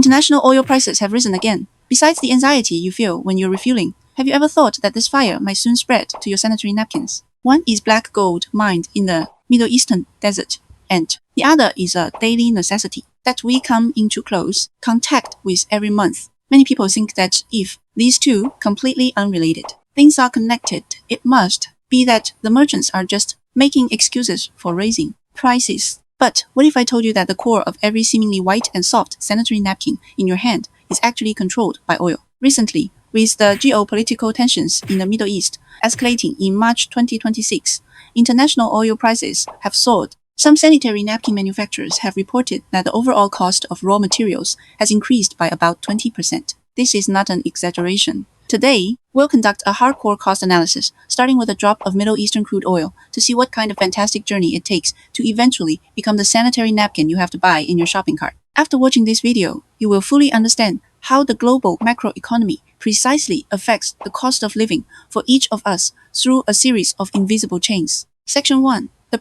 International oil prices have risen again. Besides the anxiety you feel when you're refueling, have you ever thought that this fire might soon spread to your sanitary napkins? One is black gold mined in the Middle Eastern desert, and the other is a daily necessity that we come into close contact with every month. Many people think that if these two completely unrelated things are connected, it must be that the merchants are just making excuses for raising prices. But what if I told you that the core of every seemingly white and soft sanitary napkin in your hand is actually controlled by oil? Recently, with the geopolitical tensions in the Middle East escalating in March 2026, international oil prices have soared. Some sanitary napkin manufacturers have reported that the overall cost of raw materials has increased by about 20%. This is not an exaggeration. Today, we'll conduct a hardcore cost analysis, starting with a drop of Middle Eastern crude oil to see what kind of fantastic journey it takes to eventually become the sanitary napkin you have to buy in your shopping cart. After watching this video, you will fully understand how the global macroeconomy precisely affects the cost of living for each of us through a series of invisible chains. Section 1. The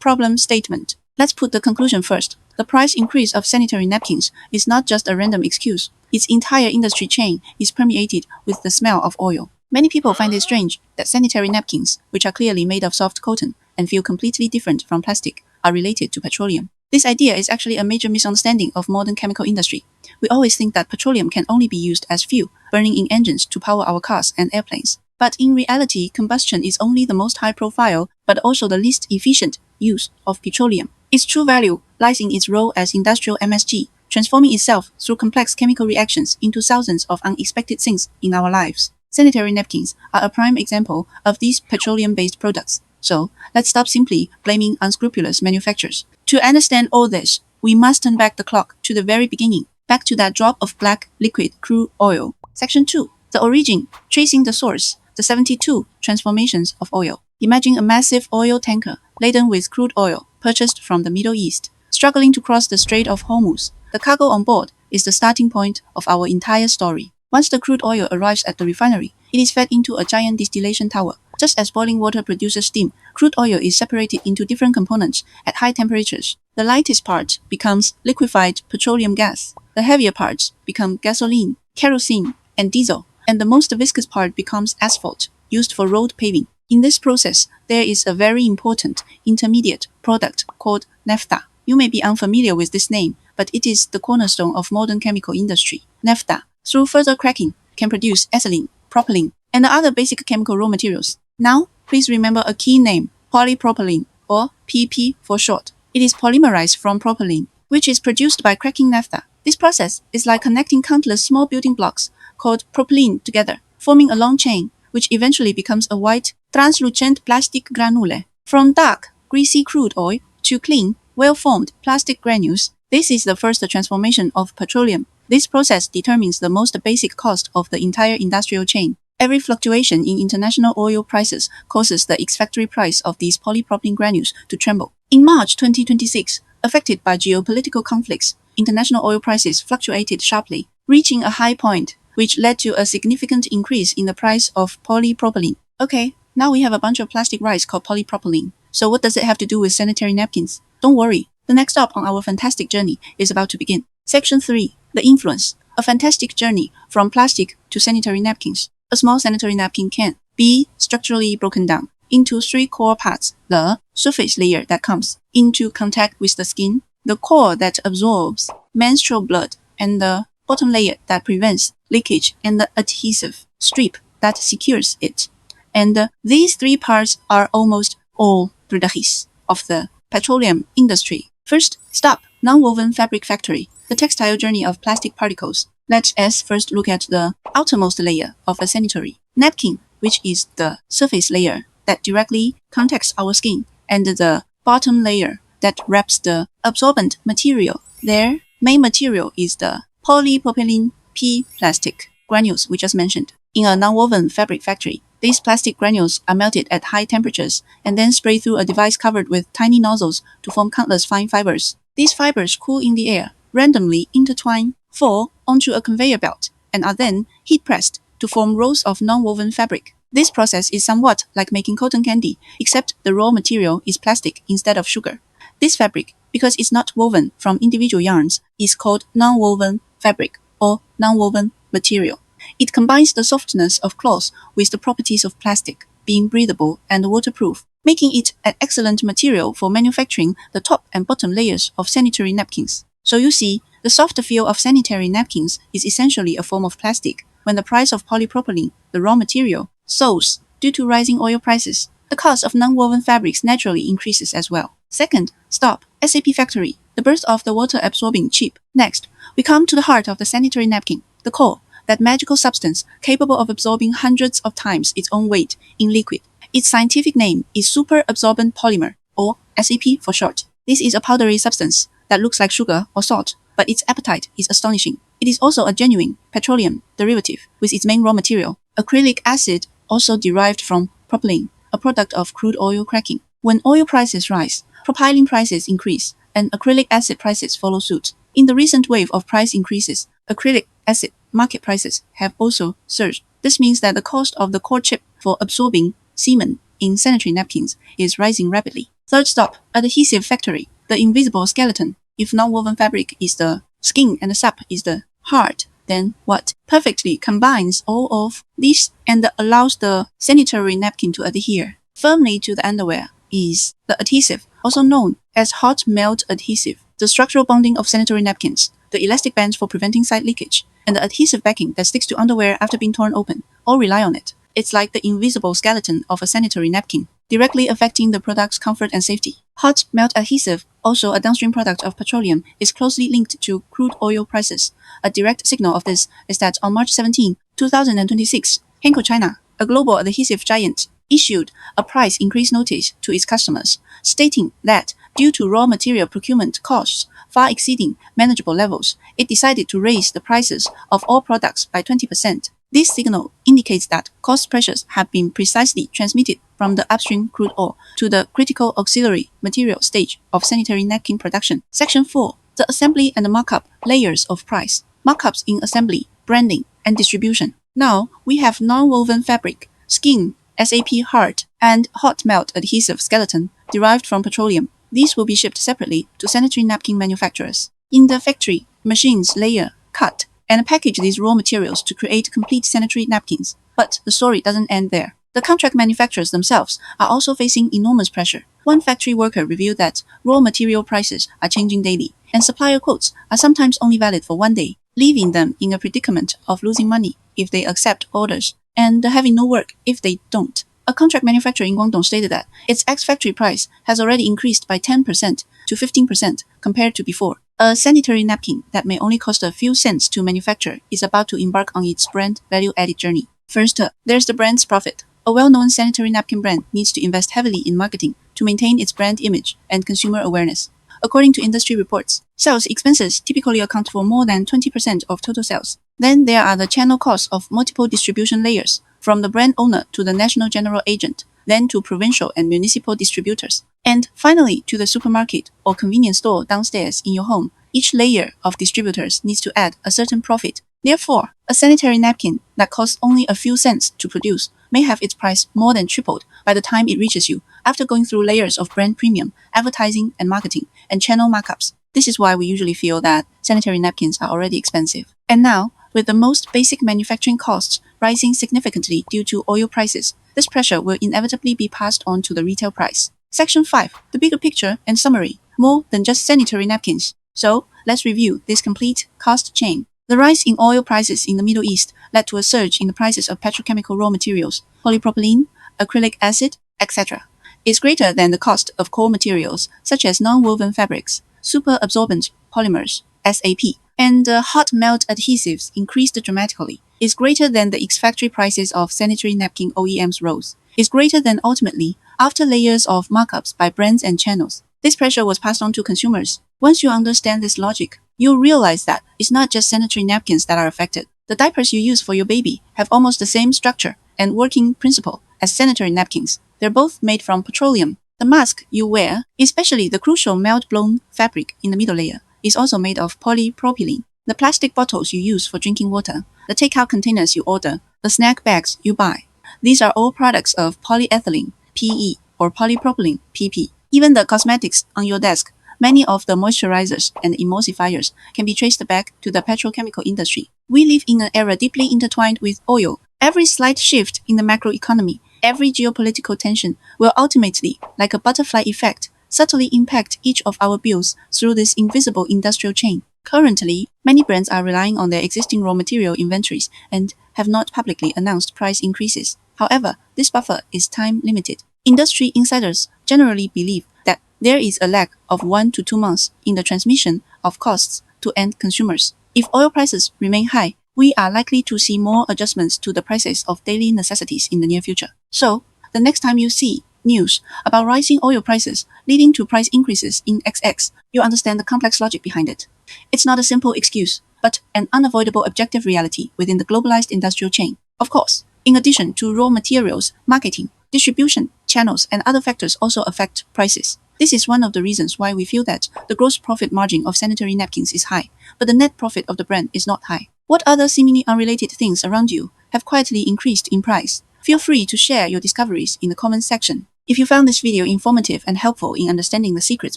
problem statement. Let's put the conclusion first. The price increase of sanitary napkins is not just a random excuse. Its entire industry chain is permeated with the smell of oil. Many people find it strange that sanitary napkins, which are clearly made of soft cotton and feel completely different from plastic, are related to petroleum. This idea is actually a major misunderstanding of modern chemical industry. We always think that petroleum can only be used as fuel, burning in engines to power our cars and airplanes. But in reality, combustion is only the most high-profile, but also the least efficient use of petroleum. Its true value lies in its role as industrial MSG, transforming itself through complex chemical reactions into thousands of unexpected things in our lives. Sanitary napkins are a prime example of these petroleum-based products. So, let's stop simply blaming unscrupulous manufacturers. To understand all this, we must turn back the clock to the very beginning, back to that drop of black liquid crude oil. Section 2. The origin, tracing the source, the 72 transformations of oil. Imagine a massive oil tanker laden with crude oil purchased from the Middle East, struggling to cross the Strait of Hormuz. The cargo on board is the starting point of our entire story. Once the crude oil arrives at the refinery, it is fed into a giant distillation tower. Just as boiling water produces steam, crude oil is separated into different components at high temperatures. The lightest part becomes liquefied petroleum gas. The heavier parts become gasoline, kerosene, and diesel. And the most viscous part becomes asphalt, used for road paving. In this process, there is a very important intermediate product called naphtha. You may be unfamiliar with this name, but it is the cornerstone of modern chemical industry. Naphtha, through further cracking, can produce ethylene, propylene, and the other basic chemical raw materials. Now, please remember a key name, polypropylene, or PP for short. It is polymerized from propylene, which is produced by cracking naphtha. This process is like connecting countless small building blocks called propylene together, forming a long chain, which eventually becomes a white, translucent plastic granule. From dark, greasy crude oil to clean, well-formed plastic granules, this is the first transformation of petroleum. This process determines the most basic cost of the entire industrial chain. Every fluctuation in international oil prices causes the ex-factory price of these polypropylene granules to tremble. In March 2026, affected by geopolitical conflicts, international oil prices fluctuated sharply, reaching a high point, which led to a significant increase in the price of polypropylene. Okay, now we have a bunch of plastic rice called polypropylene. So what does it have to do with sanitary napkins? Don't worry, the next stop on our fantastic journey is about to begin. Section 3. The influence. A fantastic journey from plastic to sanitary napkins. A small sanitary napkin can be structurally broken down into three core parts: the surface layer that comes into contact with the skin, the core that absorbs menstrual blood, and the bottom layer that prevents leakage, and the adhesive strip that secures it. And these three parts are almost all products of the petroleum industry. First stop, non-woven fabric factory, the textile journey of plastic particles. Let us first look at the outermost layer of a sanitary napkin, which is the surface layer that directly contacts our skin, and the bottom layer that wraps the absorbent material. Their main material is the polypropylene P plastic granules we just mentioned. In a non-woven fabric factory, these plastic granules are melted at high temperatures and then sprayed through a device covered with tiny nozzles to form countless fine fibers. These fibers cool in the air, randomly intertwine, fall onto a conveyor belt, and are then heat-pressed to form rolls of non-woven fabric. This process is somewhat like making cotton candy, except the raw material is plastic instead of sugar. This fabric, because it's not woven from individual yarns, is called non-woven fabric or non-woven material. It combines the softness of cloth with the properties of plastic, being breathable and waterproof, making it an excellent material for manufacturing the top and bottom layers of sanitary napkins. So you see, the soft feel of sanitary napkins is essentially a form of plastic. When the price of polypropylene, the raw material, soars due to rising oil prices, the cost of non-woven fabrics naturally increases as well. Second, stop. SAP factory, the birth of the water-absorbing chip. Next, we come to the heart of the sanitary napkin, the core, that magical substance capable of absorbing hundreds of times its own weight in liquid. Its scientific name is superabsorbent polymer, or SAP for short. This is a powdery substance that looks like sugar or salt, but its appetite is astonishing. It is also a genuine petroleum derivative with its main raw material, acrylic acid, also derived from propylene, a product of crude oil cracking. When oil prices rise, propylene prices increase, and acrylic acid prices follow suit. In the recent wave of price increases, acrylic acid market prices have also surged. This means that the cost of the core chip for absorbing semen in sanitary napkins is rising rapidly. Third stop, adhesive factory, the invisible skeleton. If non-woven fabric is the skin and the sap is the heart, then what perfectly combines all of these and allows the sanitary napkin to adhere firmly to the underwear is the adhesive, also known as hot melt adhesive, the structural bonding of sanitary napkins, the elastic bands for preventing side leakage, and the adhesive backing that sticks to underwear after being torn open, all rely on it. It's like the invisible skeleton of a sanitary napkin, directly affecting the product's comfort and safety. Hot melt adhesive, also a downstream product of petroleum, is closely linked to crude oil prices. A direct signal of this is that on March 17, 2026, Henkel China, a global adhesive giant, issued a price increase notice to its customers, stating that due to raw material procurement costs far exceeding manageable levels, it decided to raise the prices of all products by 20%. This signal indicates that cost pressures have been precisely transmitted from the upstream crude oil to the critical auxiliary material stage of sanitary napkin production. Section 4. The assembly and markup layers of price. Markups in assembly, branding, and distribution. Now, we have non-woven fabric, skin, SAP heart, and hot melt adhesive skeleton derived from petroleum. These will be shipped separately to sanitary napkin manufacturers. In the factory, machines layer, cut, and package these raw materials to create complete sanitary napkins. But the story doesn't end there. The contract manufacturers themselves are also facing enormous pressure. One factory worker revealed that raw material prices are changing daily, and supplier quotes are sometimes only valid for one day, leaving them in a predicament of losing money if they accept orders, and having no work if they don't. A contract manufacturer in Guangdong stated that its ex-factory price has already increased by 10% to 15% compared to before. A sanitary napkin that may only cost a few cents to manufacture is about to embark on its brand value-added journey. First, there's the brand's profit. A well-known sanitary napkin brand needs to invest heavily in marketing to maintain its brand image and consumer awareness. According to industry reports, sales expenses typically account for more than 20% of total sales. Then there are the channel costs of multiple distribution layers, from the brand owner to the national general agent, then to provincial and municipal distributors, and finally to the supermarket or convenience store downstairs in your home. Each layer of distributors needs to add a certain profit. Therefore, a sanitary napkin that costs only a few cents to produce may have its price more than tripled by the time it reaches you after going through layers of brand premium, advertising and marketing, and channel markups. This is why we usually feel that sanitary napkins are already expensive. And now, with the most basic manufacturing costs rising significantly due to oil prices, this pressure will inevitably be passed on to the retail price. Section 5. The bigger picture and summary. More than just sanitary napkins. So, let's review this complete cost chain. The rise in oil prices in the Middle East led to a surge in the prices of petrochemical raw materials, polypropylene, acrylic acid, etc. It's greater than the cost of core materials such as non-woven fabrics, superabsorbent polymers, SAP, and hot melt adhesives increased dramatically. Is greater than the ex-factory prices of sanitary napkin OEMs rose. Is greater than ultimately after layers of markups by brands and channels. This pressure was passed on to consumers. Once you understand this logic, you'll realize that it's not just sanitary napkins that are affected. The diapers you use for your baby have almost the same structure and working principle as sanitary napkins. They're both made from petroleum. The mask you wear, especially the crucial melt-blown fabric in the middle layer, is also made of polypropylene. The plastic bottles you use for drinking water, the takeout containers you order, the snack bags you buy. These are all products of polyethylene, PE, or polypropylene, PP. Even the cosmetics on your desk, Many of the moisturizers and emulsifiers can be traced back to the petrochemical industry. We live in an era deeply intertwined with oil. Every slight shift in the macroeconomy, every geopolitical tension will ultimately, like a butterfly effect, subtly impact each of our bills through this invisible industrial chain. Currently, many brands are relying on their existing raw material inventories and have not publicly announced price increases. However, this buffer is time limited. Industry insiders generally believe that there is a lag of 1 to 2 months in the transmission of costs to end consumers. If oil prices remain high, we are likely to see more adjustments to the prices of daily necessities in the near future. So, the next time you see news about rising oil prices leading to price increases in XX, you understand the complex logic behind it. It's not a simple excuse, but an unavoidable objective reality within the globalized industrial chain. Of course, in addition to raw materials, marketing, distribution, channels, and other factors also affect prices. This is one of the reasons why we feel that the gross profit margin of sanitary napkins is high, but the net profit of the brand is not high. What other seemingly unrelated things around you have quietly increased in price? Feel free to share your discoveries in the comments section. If you found this video informative and helpful in understanding the secrets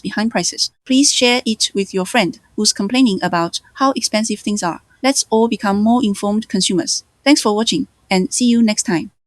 behind prices, please share it with your friend who's complaining about how expensive things are. Let's all become more informed consumers. Thanks for watching, and see you next time.